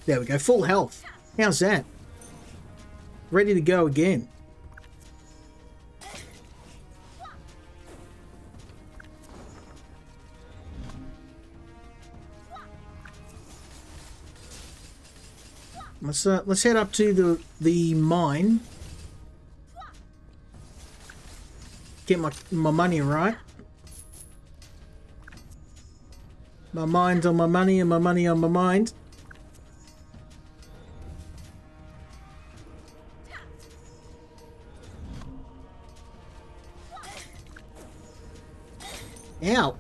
There we go. Full health. How's that? Ready to go again. Let's head up to the mine. Get my money right. My mind on my money and my money on my mind. Ow.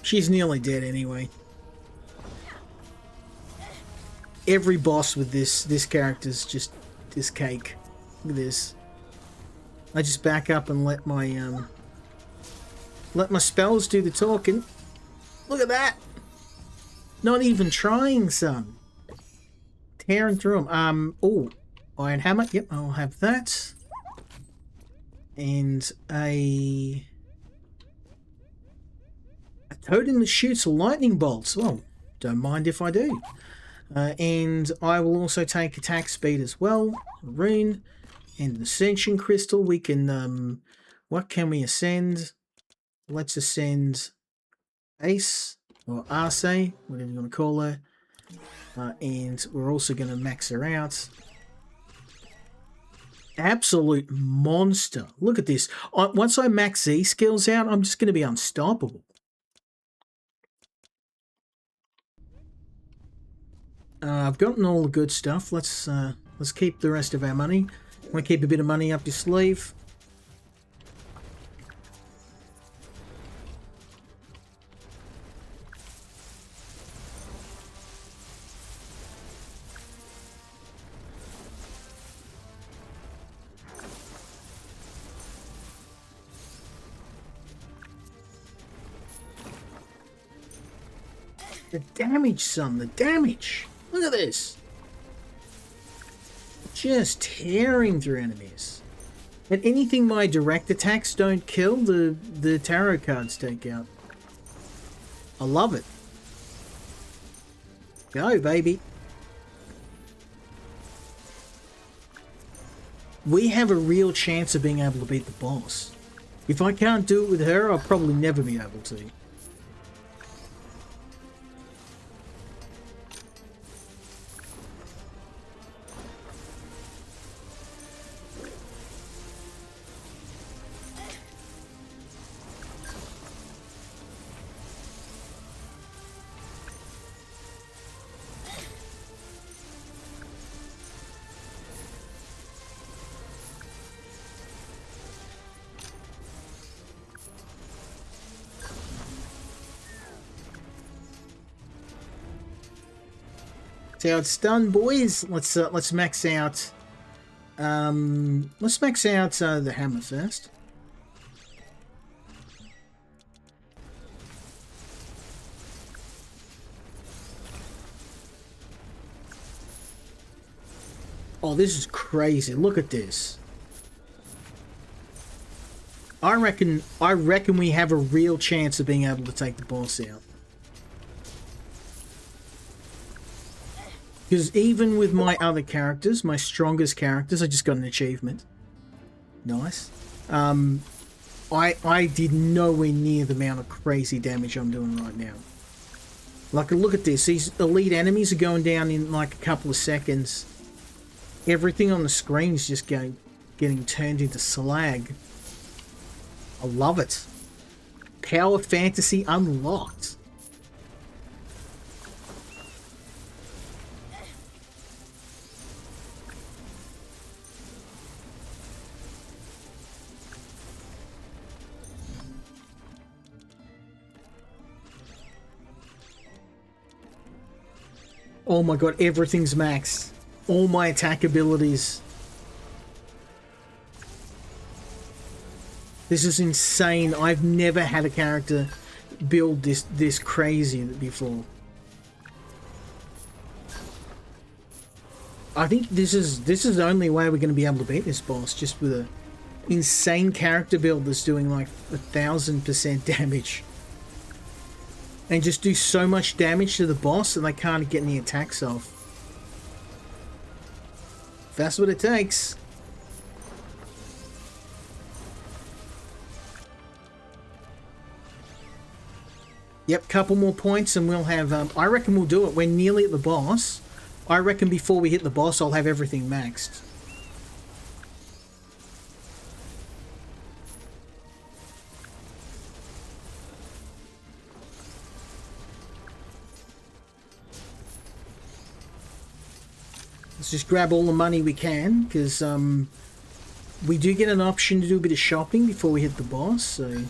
She's nearly dead anyway. Every boss with this character's just this cake. Look at this. I just back up and let my spells do the talking. Look at that. Not even trying, son. Tearing through them. Oh, iron hammer. Yep, I'll have that. And a totem that shoots lightning bolts. Well, don't mind if I do. And I will also take attack speed as well. A rune. And an ascension crystal. We can, what can we ascend? Let's ascend Ace, or Arce, whatever you want to call her. And we're also going to max her out. Absolute monster. Look at this. Once I max these skills out, I'm just going to be unstoppable. I've gotten all the good stuff. Let's keep the rest of our money. Want to keep a bit of money up your sleeve. The damage, son, the damage. Look at this. Just tearing through enemies. And anything my direct attacks don't kill, the tarot cards take out. I love it. Go, baby. We have a real chance of being able to beat the boss. If I can't do it with her, I'll probably never be able to. See how it's done, boys. Let's max out. Let's max out the hammer first. Oh, this is crazy. Look at this. I reckon we have a real chance of being able to take the boss out. Because even with my other characters, my strongest characters, I just got an achievement. Nice. I did nowhere near the amount of crazy damage I'm doing right now. Like, look at this. These elite enemies are going down in like a couple of seconds. Everything on the screen is just getting turned into slag. I love it. Power fantasy unlocked. Oh my god, everything's maxed. All my attack abilities. This is insane. I've never had a character build this crazy before. I think this is the only way we're going to be able to beat this boss, just with a insane character build that's doing like 1000% damage. And just do so much damage to the boss and they can't get any attacks off. If that's what it takes. Yep, couple more points and we'll have... I reckon we'll do it. We're nearly at the boss. I reckon before we hit the boss, I'll have everything maxed. Let's just grab all the money we can, because we do get an option to do a bit of shopping before we hit the boss, so...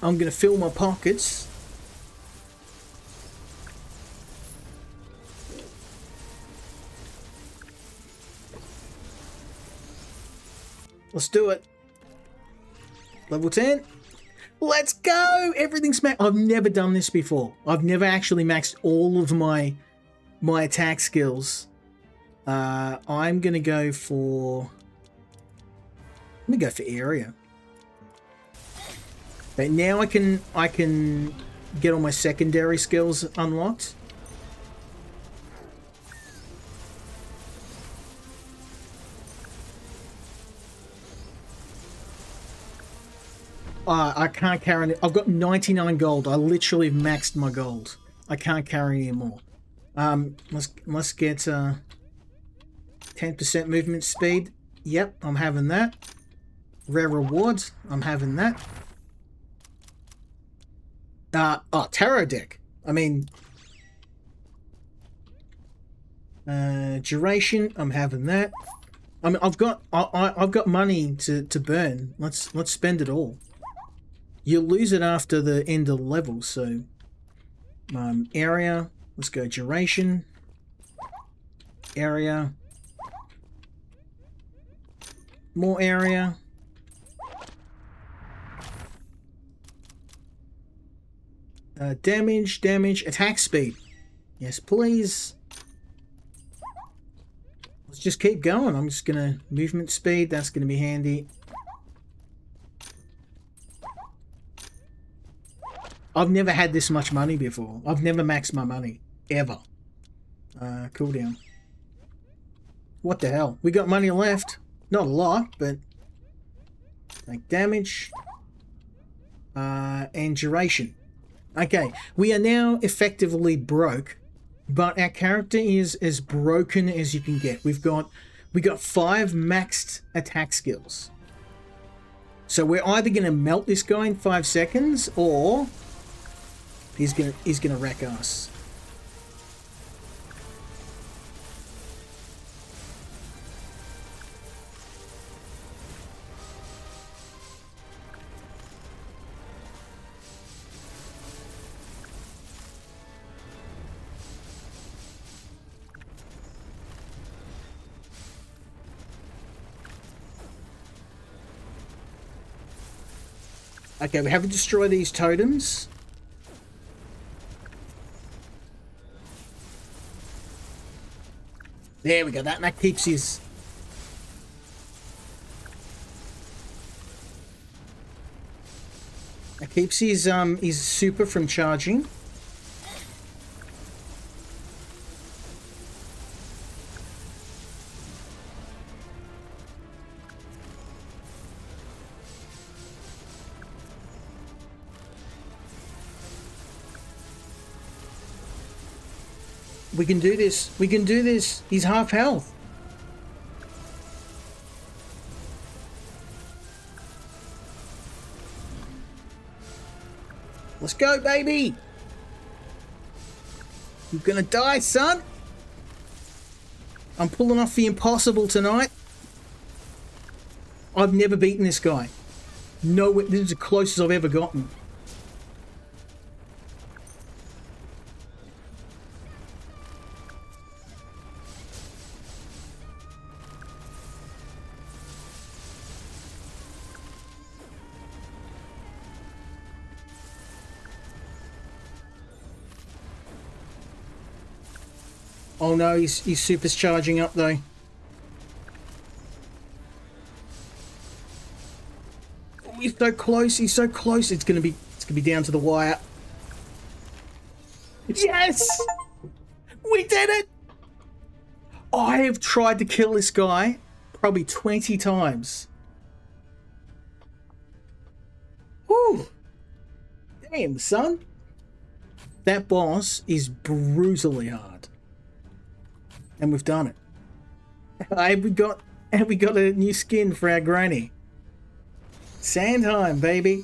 I'm going to fill my pockets. Let's do it. Level 10. Let's go! Everything's maxed. I've never done this before. I've never actually maxed all of my attack skills. I'm going to go for... I'm going to go for area. But now I can get all my secondary skills unlocked. I can't carry it. I've got 99 gold. I literally have maxed my gold. I can't carry any more. Let's get 10% movement speed. Yep, I'm having that. Rare rewards. I'm having that. Tarot deck. I mean, duration. I'm having that. I mean, I've got money to burn. Let's spend it all. You'll lose it after the end of the level. So, area. Let's go duration. Area. More area. Damage, attack speed. Yes, please. Let's just keep going. I'm just gonna... Movement speed, that's gonna be handy. I've never had this much money before. I've never maxed my money. Ever. Cooldown. What the hell? We got money left. Not a lot, but... Like damage. And duration. Okay, we are now effectively broke, but our character is as broken as you can get. We got 5 maxed attack skills. So we're either going to melt this guy in 5 seconds, or he's gonna wreck us. Okay, we have to destroy these totems. There we go. That keeps his... That keeps his super from charging. We can do this. We can do this. He's half health. Let's go, baby. You're gonna die, son. I'm pulling off the impossible tonight. I've never beaten this guy. No, this is the closest I've ever gotten. Oh no, he's super's charging up though. Oh, he's so close. He's so close. It's gonna be down to the wire. Yes, we did it. I have tried to kill this guy probably 20 times. Whew. Damn, son. That boss is brutally hard. And we've done it. And we got a new skin for our granny. Sandheim, baby.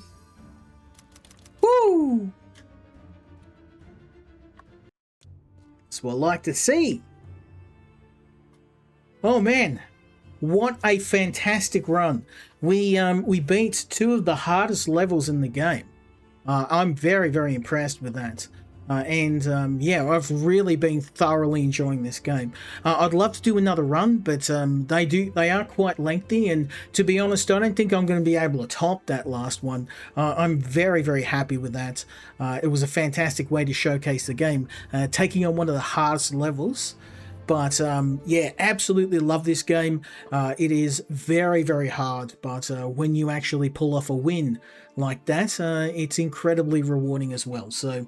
Woo! That's what I like to see. Oh man, what a fantastic run. We beat two of the hardest levels in the game. I'm very, very impressed with that. Yeah, I've really been thoroughly enjoying this game. I'd love to do another run, but they are quite lengthy, and to be honest, I don't think I'm going to be able to top that last one. I'm very, very happy with that. It was a fantastic way to showcase the game, taking on one of the hardest levels. But yeah, absolutely love this game. It is very, very hard, but when you actually pull off a win like that, it's incredibly rewarding as well. So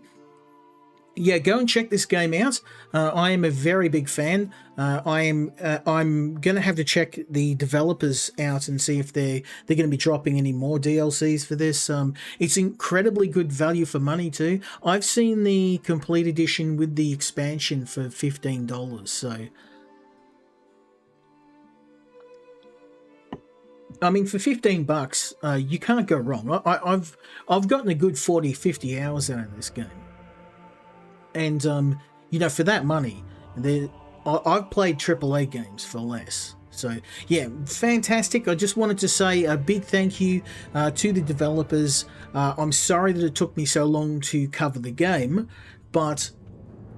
yeah, go and check this game out. I am a very big fan. I'm gonna have to check the developers out and see if they're gonna be dropping any more DLCs for this. It's incredibly good value for money too. I've seen the complete edition with the expansion for $15. So I mean, for $15, you can't go wrong. I've gotten a good 40-50 hours out of this game. And, you know, for that money, I've played AAA games for less. So, yeah, fantastic. I just wanted to say a big thank you to the developers. I'm sorry that it took me so long to cover the game, but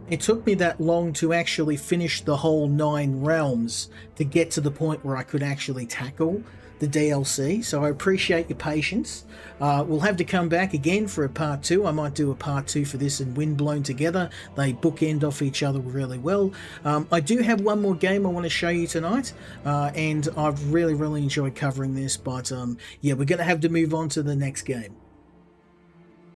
it took me that long to actually finish the whole 9 realms to get to the point where I could actually tackle the DLC, so I appreciate your patience. We'll have to come back again for a part 2. I might do a part 2 for this and Windblown together. They bookend off each other really well. I do have one more game I want to show you tonight, and I've really enjoyed covering this, but yeah, we're going to have to move on to the next game.